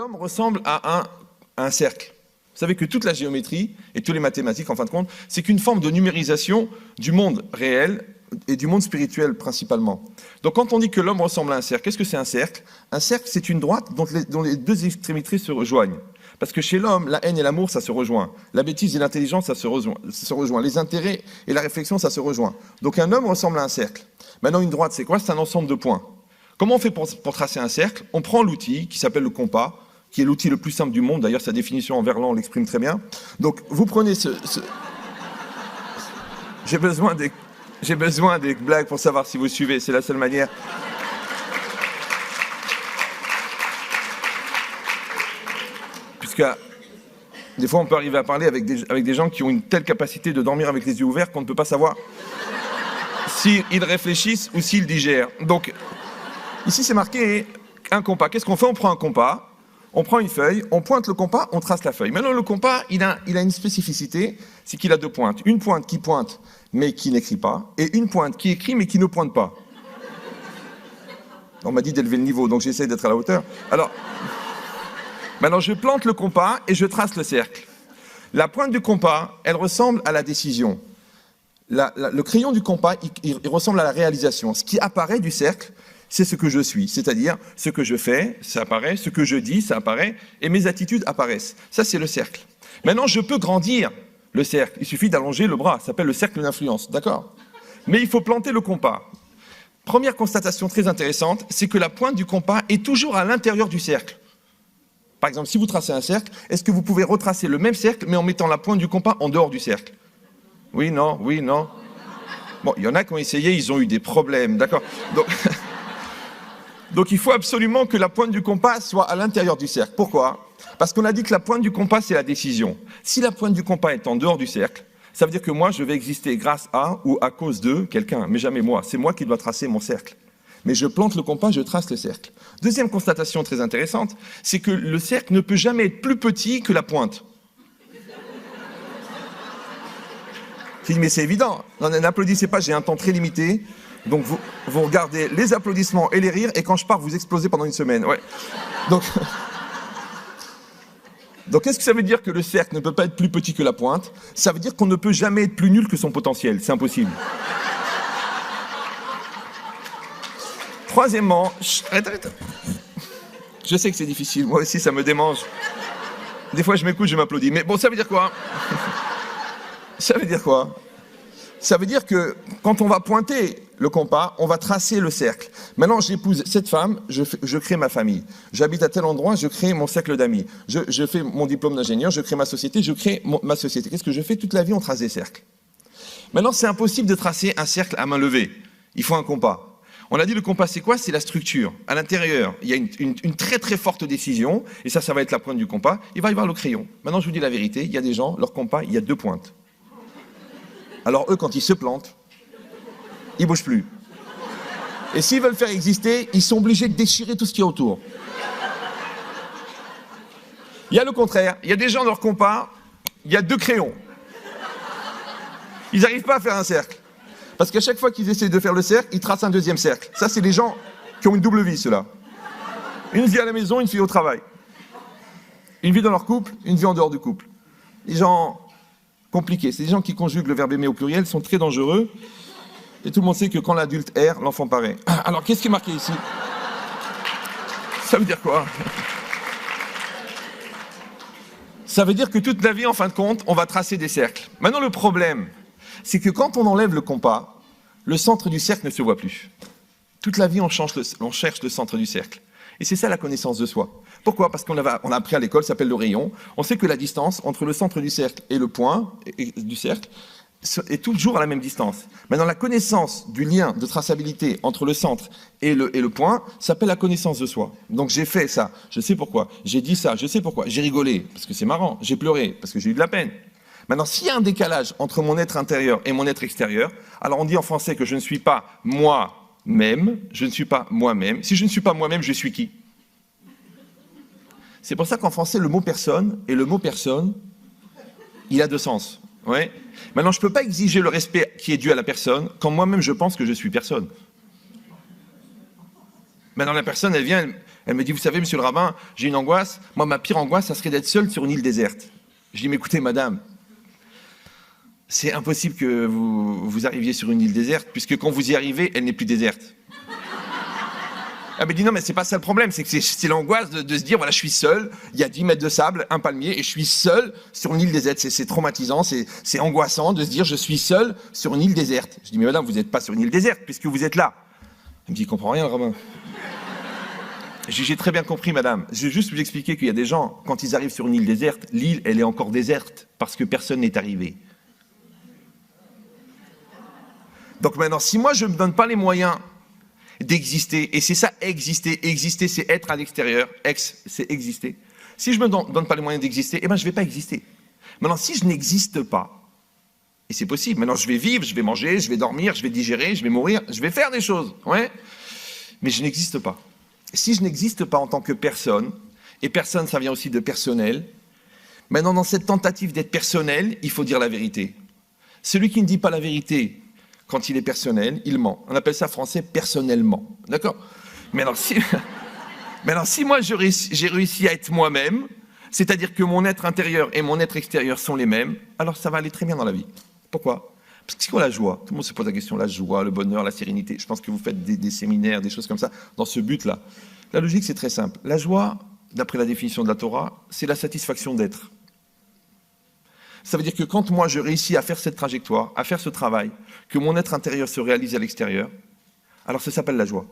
l'homme ressemble à un cercle. Vous savez que toute la géométrie et toutes les mathématiques, en fin de compte, c'est qu'une forme de numérisation du monde réel et du monde spirituel principalement. Donc quand on dit que l'homme ressemble à un cercle, qu'est-ce que c'est un cercle? Un cercle, c'est une droite dont les deux extrémités se rejoignent. Parce que chez l'homme, la haine et l'amour, ça se rejoint. La bêtise et l'intelligence, ça se rejoint. Les intérêts et la réflexion, ça se rejoint. Donc un homme ressemble à un cercle. Maintenant, une droite, c'est quoi? C'est un ensemble de points. Comment on fait pour tracer un cercle? On prend l'outil qui s'appelle le compas, qui est l'outil le plus simple du monde. D'ailleurs, sa définition en Verlan l'exprime très bien. Donc, vous prenez J'ai besoin des blagues pour savoir si vous suivez. C'est la seule manière. Puisque des fois, on peut arriver à parler avec des gens qui ont une telle capacité de dormir avec les yeux ouverts qu'on ne peut pas savoir s'ils réfléchissent ou s'ils digèrent. Donc, ici, c'est marqué un compas. Qu'est-ce qu'on fait? On prend un compas. On prend une feuille, on pointe le compas, on trace la feuille. Maintenant, le compas, il a une spécificité, c'est qu'il a deux pointes. Une pointe qui pointe, mais qui n'écrit pas, et une pointe qui écrit, mais qui ne pointe pas. On m'a dit d'élever le niveau, donc j'essaie d'être à la hauteur. Alors, maintenant, je plante le compas et je trace le cercle. La pointe du compas, elle ressemble à la décision. Le crayon du compas, il ressemble à la réalisation. Ce qui apparaît du cercle, c'est ce que je suis, c'est-à-dire ce que je fais, ça apparaît, ce que je dis, ça apparaît, et mes attitudes apparaissent. Ça, c'est le cercle. Maintenant, je peux grandir le cercle. Il suffit d'allonger le bras, ça s'appelle le cercle d'influence, d'accord? Mais il faut planter le compas. Première constatation très intéressante, c'est que la pointe du compas est toujours à l'intérieur du cercle. Par exemple, si vous tracez un cercle, est-ce que vous pouvez retracer le même cercle, mais en mettant la pointe du compas en dehors du cercle? Oui, non, oui, non. Bon, il y en a qui ont essayé, ils ont eu des problèmes, d'accord? Donc il faut absolument que la pointe du compas soit à l'intérieur du cercle. Pourquoi? Parce qu'on a dit que la pointe du compas, c'est la décision. Si la pointe du compas est en dehors du cercle, ça veut dire que moi, je vais exister grâce à ou à cause de quelqu'un, mais jamais moi. C'est moi qui dois tracer mon cercle. Mais je plante le compas, je trace le cercle. Deuxième constatation très intéressante, c'est que le cercle ne peut jamais être plus petit que la pointe. Je dis, mais c'est évident. Non, n'applaudissez pas, j'ai un temps très limité. Donc vous regardez les applaudissements et les rires, et quand je pars, vous explosez pendant une semaine. Ouais. Donc qu'est-ce que ça veut dire que le cercle ne peut pas être plus petit que la pointe? Ça veut dire qu'on ne peut jamais être plus nul que son potentiel. C'est impossible. Troisièmement, arrête. Je sais que c'est difficile, moi aussi ça me démange. Des fois je m'écoute, je m'applaudis. Mais bon, ça veut dire quoi? Ça veut dire quoi? Ça veut dire que quand on va pointer le compas, on va tracer le cercle. Maintenant, j'épouse cette femme, je crée ma famille. J'habite à tel endroit, je crée mon cercle d'amis. Je fais mon diplôme d'ingénieur, je crée ma société, je crée ma société. Qu'est-ce que je fais? Toute la vie, on trace des cercles. Maintenant, c'est impossible de tracer un cercle à main levée. Il faut un compas. On a dit le compas, c'est quoi? C'est la structure. À l'intérieur, il y a une très très forte décision, et ça va être la pointe du compas. Il va y avoir le crayon. Maintenant, je vous dis la vérité, il y a des gens, leur compas, il y a deux pointes. Alors eux, quand ils se plantent, ils ne bougent plus. Et s'ils veulent faire exister, ils sont obligés de déchirer tout ce qu'il y a autour. Il y a le contraire. Il y a des gens, leur compas, il y a deux crayons. Ils n'arrivent pas à faire un cercle. Parce qu'à chaque fois qu'ils essaient de faire le cercle, ils tracent un deuxième cercle. Ça, c'est les gens qui ont une double vie, ceux-là. Une vie à la maison, une vie au travail. Une vie dans leur couple, une vie en dehors du couple. Les gens compliqués. C'est des gens qui conjuguent le verbe aimer au pluriel, sont très dangereux. Et tout le monde sait que quand l'adulte erre, l'enfant paraît. Alors, qu'est-ce qui est marqué ici? Ça veut dire quoi? Ça veut dire que toute la vie, en fin de compte, on va tracer des cercles. Maintenant, le problème, c'est que quand on enlève le compas, le centre du cercle ne se voit plus. Toute la vie, on cherche le centre du cercle. Et c'est ça la connaissance de soi. Pourquoi? Parce qu'on a appris à l'école, ça s'appelle le rayon. On sait que la distance entre le centre du cercle et le point du cercle est toujours à la même distance. Maintenant, la connaissance du lien de traçabilité entre le centre et le point s'appelle la connaissance de soi. Donc j'ai fait ça, je sais pourquoi. J'ai dit ça, je sais pourquoi. J'ai rigolé, parce que c'est marrant. J'ai pleuré, parce que j'ai eu de la peine. Maintenant, s'il y a un décalage entre mon être intérieur et mon être extérieur, alors on dit en français que je ne suis pas moi-même, je ne suis pas moi-même. Si je ne suis pas moi-même, je suis qui? C'est pour ça qu'en français, le mot personne et le mot personne, il a deux sens. Ouais. Maintenant, je ne peux pas exiger le respect qui est dû à la personne quand moi-même je pense que je suis personne. Maintenant, la personne, elle vient, Elle me dit, vous savez, monsieur le rabbin, j'ai une angoisse. Moi, ma pire angoisse, ça serait d'être seul sur une île déserte. Je dis, mais écoutez, madame, c'est impossible que vous arriviez sur une île déserte, puisque quand vous y arrivez, elle n'est plus déserte. Elle me dit, non, mais c'est pas ça le problème, c'est que c'est l'angoisse de se dire, voilà, je suis seul, il y a 10 mètres de sable, un palmier, et je suis seul sur une île déserte. C'est traumatisant, c'est angoissant de se dire, je suis seul sur une île déserte. Je dis, mais madame, vous n'êtes pas sur une île déserte, puisque vous êtes là. Elle me dit, il comprend rien, le rabbin. J'ai très bien compris, madame. Je vais juste vous expliquer qu'il y a des gens, quand ils arrivent sur une île déserte, l'île, elle est encore déserte, parce que personne n'est arrivé. Donc maintenant, si moi, je ne me donne pas les moyens d'exister, et c'est ça, exister, c'est être à l'extérieur, c'est exister. Si je ne me donne pas les moyens d'exister, eh ben, je ne vais pas exister. Maintenant, si je n'existe pas, et c'est possible, maintenant je vais vivre, je vais manger, je vais dormir, je vais digérer, je vais mourir, je vais faire des choses, ouais, mais je n'existe pas. Si je n'existe pas en tant que personne, et personne, ça vient aussi de personnel, maintenant dans cette tentative d'être personnel, il faut dire la vérité. Celui qui ne dit pas la vérité quand il est personnel, il ment. On appelle ça en français personnellement, d'accord? Maintenant, si moi j'ai réussi à être moi-même, c'est-à-dire que mon être intérieur et mon être extérieur sont les mêmes, alors ça va aller très bien dans la vie. Pourquoi? Parce que c'est quoi la joie? Tout le monde se pose la question, la joie, le bonheur, la sérénité. Je pense que vous faites des séminaires, des choses comme ça, dans ce but-là. La logique, c'est très simple. La joie, d'après la définition de la Torah, c'est la satisfaction d'être. Ça veut dire que quand moi je réussis à faire cette trajectoire, à faire ce travail, que mon être intérieur se réalise à l'extérieur, alors ça s'appelle la joie.